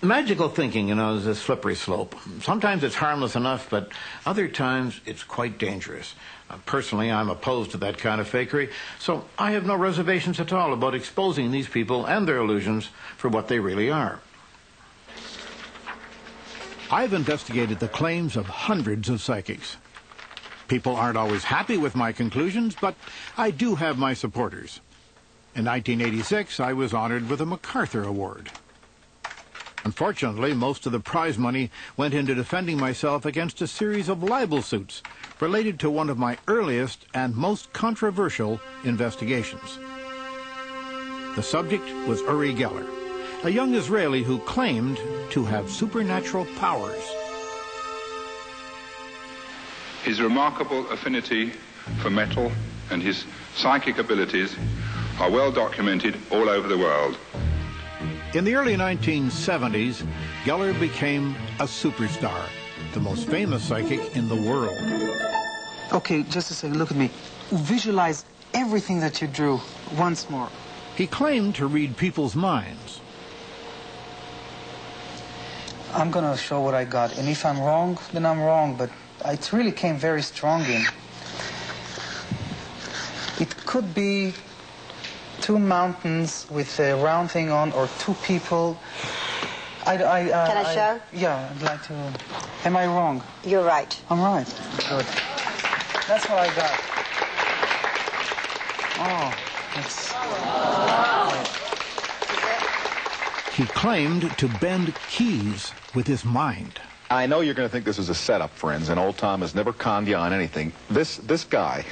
Magical thinking, you know, is a slippery slope. Sometimes it's harmless enough, but other times it's quite dangerous. Personally, I'm opposed to that kind of fakery, so I have no reservations at all about exposing these people and their illusions for what they really are. I've investigated the claims of hundreds of psychics. People aren't always happy with my conclusions, but I do have my supporters. In 1986, I was honored with a MacArthur Award. Unfortunately, most of the prize money went into defending myself against a series of libel suits related to one of my earliest and most controversial investigations. The subject was Uri Geller, a young Israeli who claimed to have supernatural powers. His remarkable affinity for metal and his psychic abilities are well documented all over the world. In the early 1970s, Geller became a superstar, the most famous psychic in the world. Okay, just a second, look at me. Visualize everything that you drew once more. He claimed to read people's minds. I'm gonna show what I got, and if I'm wrong, then I'm wrong, but it really came very strong in. It could be two mountains with a round thing on, or two people. Can I show? Yeah, I'd like to. Am I wrong? You're right. I'm right. Good. That's what I got. Oh, that's... He claimed to bend keys with his mind. I know you're going to think this is a setup, friends, and old Tom has never conned you on anything. This guy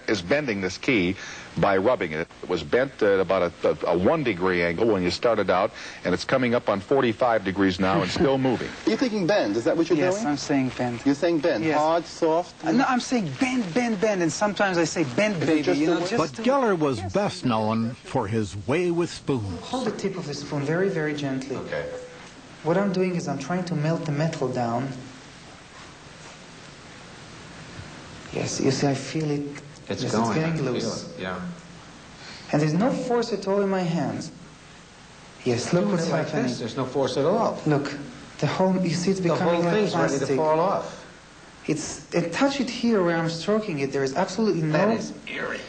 is bending this key by rubbing it. It was bent at about a 1 degree angle when you started out, and it's coming up on 45 degrees now and still moving. You're thinking bend, is that what you're doing? Yes, I'm saying bend. You're saying bend, yes. Hard, soft? No, I'm saying bend, bend, bend, and sometimes I say bend, baby, you know, But Geller was best known for his way with spoons. Hold the tip of the spoon very, very gently. Okay. What I'm doing is I'm trying to melt the metal down. Yes, you see, I feel it. It's yes, going. It's getting I can loose. feel it. Yeah. And there's no force at all in my hands. Yes, look what's like happening. this. There's no force at all. Look, the whole, you see it's The becoming whole like thing's plastic. ready to fall off. It's, and touch it here where I'm stroking it. There is absolutely no... That is eerie.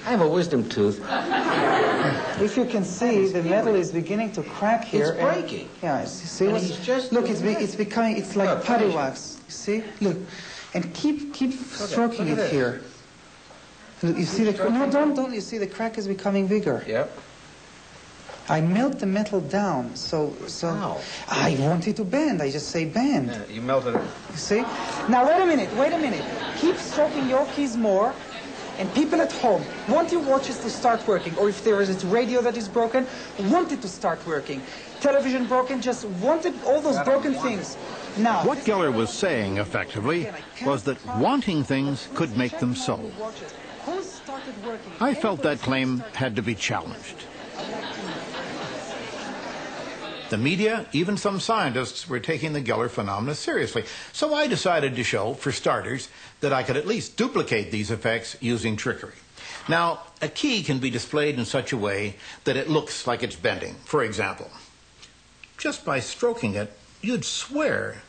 I have a wisdom tooth. If you can see, the metal is beginning to crack here. It's breaking. Yeah, you see And what's... he's just Look, doing it's becoming, it's like Look, putty finish it. wax. You see? Look. And keep stroking look at it this. here. Look, you see the... No, don't. You see the crack is becoming bigger. Yep. I melt the metal down, so Ow. I want it to bend. I just say bend. Yeah, you melted it. You see? Now, wait a minute. Keep stroking your keys more. And people at home, want your watches to start working, or if there is a radio that is broken, want it to start working. Television broken, just wanted all those broken things. Now, What Geller was saying, effectively, was that wanting things could make them so. I felt that claim had to be challenged. The media, even some scientists, were taking the Geller phenomena seriously. So I decided to show, for starters, that I could at least duplicate these effects using trickery. Now, a key can be displayed in such a way that it looks like it's bending. For example, just by stroking it, you'd swear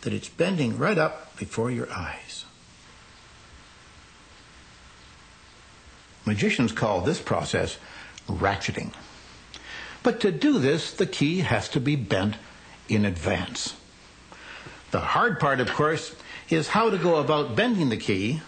that it's bending right up before your eyes. Magicians call this process ratcheting. But to do this, the key has to be bent in advance. The hard part, of course, is how to go about bending the key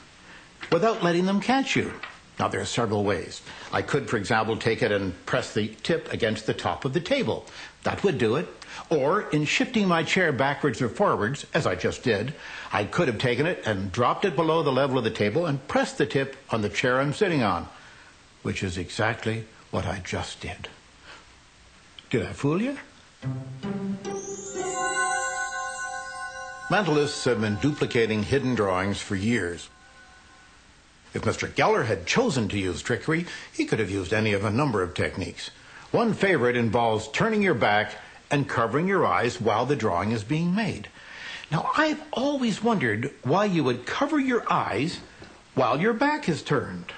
without letting them catch you. Now, there are several ways. I could, for example, take it and press the tip against the top of the table. That would do it. Or, in shifting my chair backwards or forwards, as I just did, I could have taken it and dropped it below the level of the table and pressed the tip on the chair I'm sitting on, which is exactly what I just did. Did I fool you? Mentalists have been duplicating hidden drawings for years. If Mr. Geller had chosen to use trickery, he could have used any of a number of techniques. One favorite involves turning your back and covering your eyes while the drawing is being made. Now, I've always wondered why you would cover your eyes while your back is turned.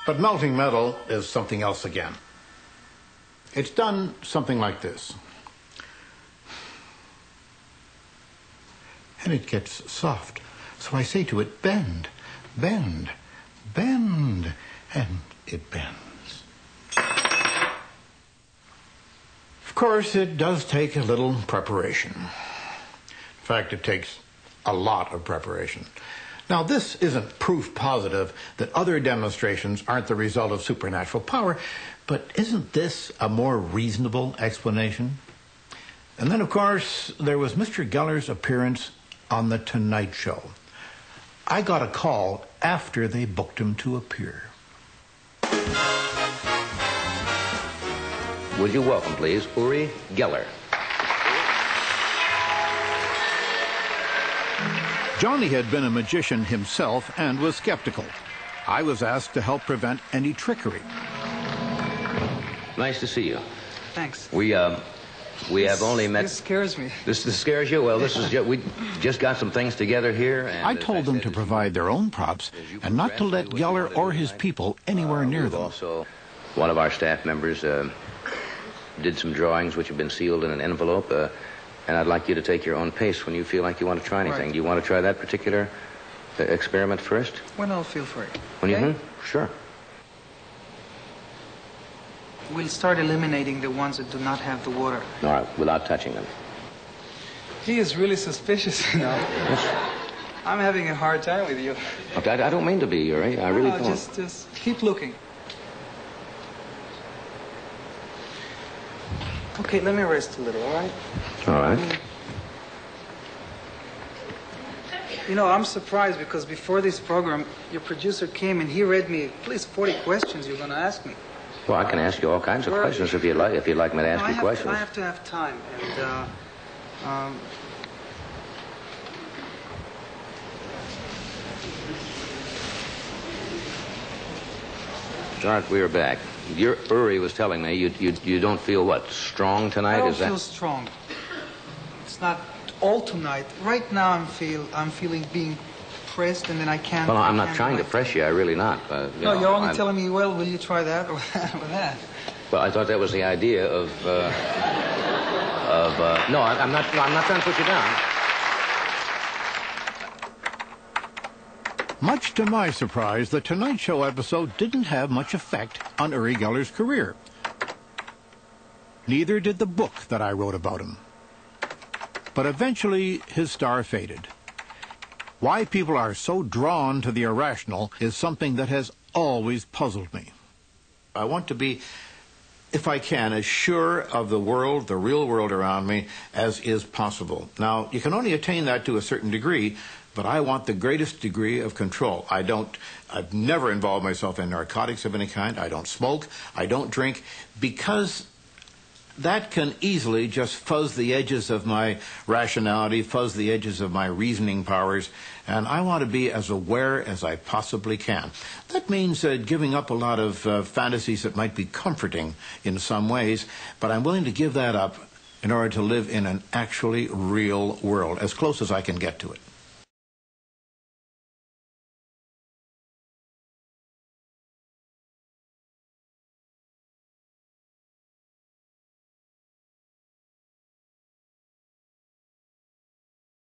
But melting metal is something else again. It's done something like this. And it gets soft. So I say to it, bend, bend, bend, and it bends. Of course, it does take a little preparation. In fact, it takes a lot of preparation. Now, this isn't proof positive that other demonstrations aren't the result of supernatural power, but isn't this a more reasonable explanation? And then, of course, there was Mr. Geller's appearance on The Tonight Show. I got a call after they booked him to appear. Would you welcome, please, Uri Geller. Johnny had been a magician himself and was skeptical. I was asked to help prevent any trickery. Nice to see you. Thanks. We have only met... This scares me. This scares you? Well, this is we just got some things together here. And I told them to provide their own props and not to let Geller or his people anywhere near them. Also, one of our staff members did some drawings which have been sealed in an envelope, and I'd like you to take your own pace when you feel like you want to try anything. Right. Do you want to try that particular experiment first? When I'll feel free. When Okay? you... Sure. We'll start eliminating the ones that do not have the water. All right, without touching them. He is really suspicious, you know. I'm having a hard time with you. Okay, I don't mean to be, Yuri. I really don't. Just keep looking. Okay, let me rest a little, all right? All right. You know, I'm surprised because before this program, your producer came and he read me at least 40 questions you're going to ask me. Well, I can ask you all kinds of questions if you'd like. If you'd like me to ask you questions. I have to have time, and All right, we are back. Uri was telling me you don't feel what, strong tonight? I don't Is that? feel strong. It's not all tonight. Right now, I'm feeling being pressed, and then I can't. Well, I'm not trying to press you. I really not. No, you're only telling me, well, will you try that or that or that? Well, I thought that was the idea of. No, I'm not trying to put you down. Much to my surprise, the Tonight Show episode didn't have much effect on Uri Geller's career. Neither did the book that I wrote about him. But eventually, his star faded. Why people are so drawn to the irrational is something that has always puzzled me. I want to be, if I can, as sure of the world, the real world around me, as is possible. Now, you can only attain that to a certain degree, but I want the greatest degree of control. I've never involved myself in narcotics of any kind. I don't smoke. I don't drink, because that can easily just fuzz the edges of my rationality, fuzz the edges of my reasoning powers, and I want to be as aware as I possibly can. That means giving up a lot of fantasies that might be comforting in some ways, but I'm willing to give that up in order to live in an actually real world, as close as I can get to it.